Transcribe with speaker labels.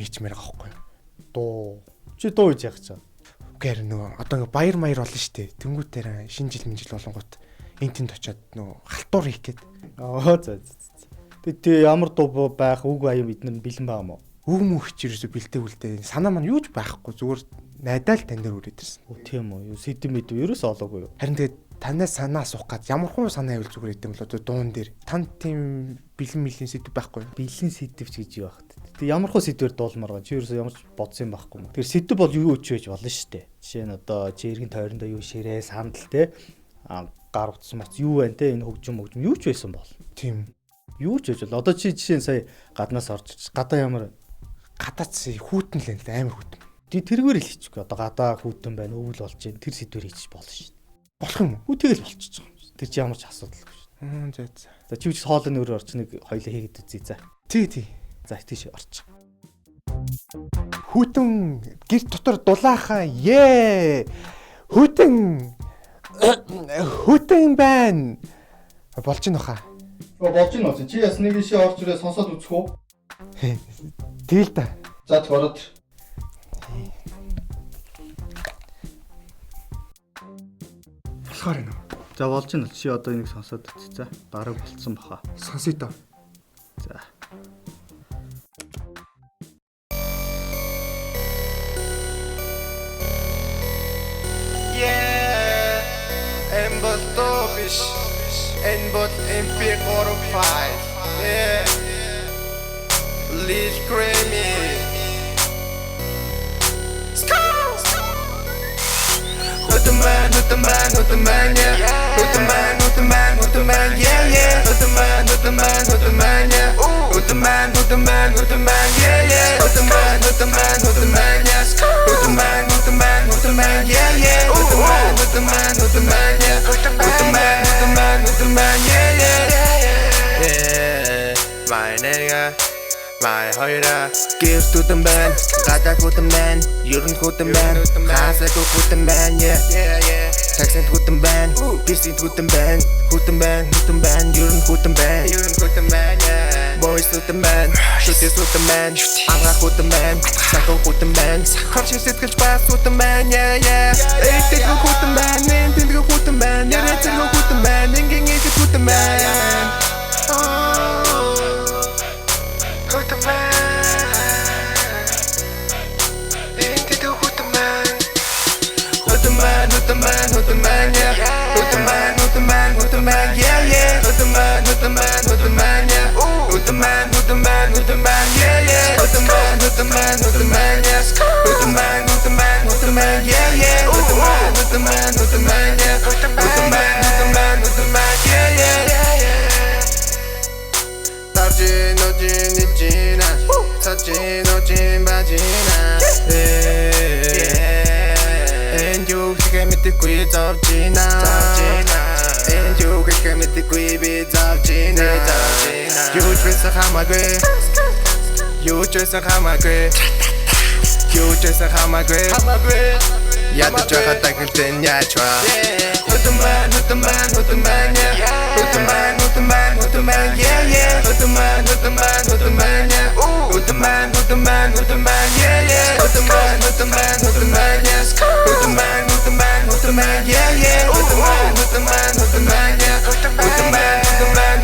Speaker 1: Мичмэр гахгүй.
Speaker 2: Дуу. Чи дуу хийж яах гэж байна?
Speaker 1: Үгээр нөгөө одоо ингээ баяр маяр болно штэ. Тэнгүүтээр шинэ жил болонгууд энтэнд очиод нөгөө халтуур хийх гээд.
Speaker 2: За. Тэ ямар дуу байх үг аяа бид нар бэлэн байгаа юм уу?
Speaker 1: Үг мөх ч ерөөсө бэлтээ үлдээ. Санаа маань юуж байхгүй зүгээр найдаал тань дээр үрээд ирсэн.
Speaker 2: Тийм үү. Сэдэм мэд ерөөсөө олоогүй юу?
Speaker 1: Харин тэгээд танаас санаа асуух гад ямар хүн санаа явуул зүгээр идэм болоо дуун дээр. Танд тийм бэлэн сэдв байхгүй юу?
Speaker 2: Бэлэн сэдвч гэж юу багт. Тэг ямар хөө сэдвэр дуулмаар байгаа. Чи ерөөсөө ямар ч бодсон юм байхгүй юм. Тэр сэдв бол юу өч байж болно шүү дээ. Жишээ нь одоо чи эргэн тойрондоо юу ширээ сандал те гар утсан мац юу байна те энэ хөгжим юу ч байсан бол.
Speaker 1: Тийм.
Speaker 2: Юу ч байж бол. Одоо чи жишээ нь сая гаднаас орж гадаа ямар
Speaker 1: гадаац хүүтэн л амар хүүтэн.
Speaker 2: Тэргээр л хийчихгүй. Одоо гадаа хүүтэн байна өвөл болж байна. Тэр сэдвэр хийчих болно шүү дээ.
Speaker 1: Болох юм уу?
Speaker 2: Тэгэл болчихж байгаа юм. Тэр чи ямар ч асуудалгүй шүү.
Speaker 1: За.
Speaker 2: За чи ч хоолны өрөө орч нэг хоёлаа хийгээд үзье за.
Speaker 1: Тий.
Speaker 2: За тийш орч.
Speaker 1: Хүүтэн гэр дотор дулаахан Хүүтэн байна. Болж гин баха.
Speaker 2: Болж гин үү? Чи яс нэг ишээ орж ирээ сонсоод үзэх үү?
Speaker 1: Тэгэл да.
Speaker 2: За ороод.
Speaker 1: Болохоор юм.
Speaker 2: За болж гин л чи одоо энийг сонсоод үз. За бараг болцсон баха.
Speaker 1: Сонсъё доо.
Speaker 2: За.
Speaker 3: Embot Tobish, Embot MP45, yeah, Lil Creamy, Who's the man, yeah, Who's the man, yeah, yeah, Who's the man, yeah, Who's the man, yeah, yeah, Who's the man, yeah, Who's the man, yeah, Who's the man, yeah, Who's the man, yeah, Who's the man, yeah, Who's the man, yeah, yeah, yeah, my nigga, my hoira, give to the man, gada to the man, urine to the man, hasa to the man, yeah, Saxon to the man, piercing to the man, urine to the man, yeah, boys to the man, shooters to the man, anga to the man, sako to the man, conscious it gets past to the man, yeah, think of the man, think of the man, yeah, think of the man, thinking it to the man, Who's the man? Into the who's the man? Who's the man? Who's the man? Who's the man? Yeah. Who's the man? Who's the man? Who's the man? Yeah, yeah. Who's the man? Who's the man? Who's the man? Yeah. Who's the man? Who's the man? Who's the man? Yeah, yeah. Who's the man? Who's the man? Who's the man? Yeah. Who's the man? Who's the man? Who's the man? Yeah, yeah. Who's the man? Who's the man? Who's the man? Yeah. Who's the man? Who's the man? Who's the man? Yeah, yeah. Nojina, Sachi Nojin and you can meet the queen of Gina, and you can meet the queen of Gina. You dress a hamagre, you dress a hamagre, you dress a hamagre. Yeah, the track attack is in Yatra. Who's the man, who's the man, who's the man, yeah? Who's the man, who's the man, who's the man, yeah, yeah? Who's the man, who's the man, who's the man, yeah? Who's the man, who's the man, who's the man, yeah, yeah? Who's the man, who's the man, who's the man, yes? Who's the man, who's the man, who's the man, yeah, yeah? Who's the man, who's the man, who's the man, yeah? Who's the man, who's the man,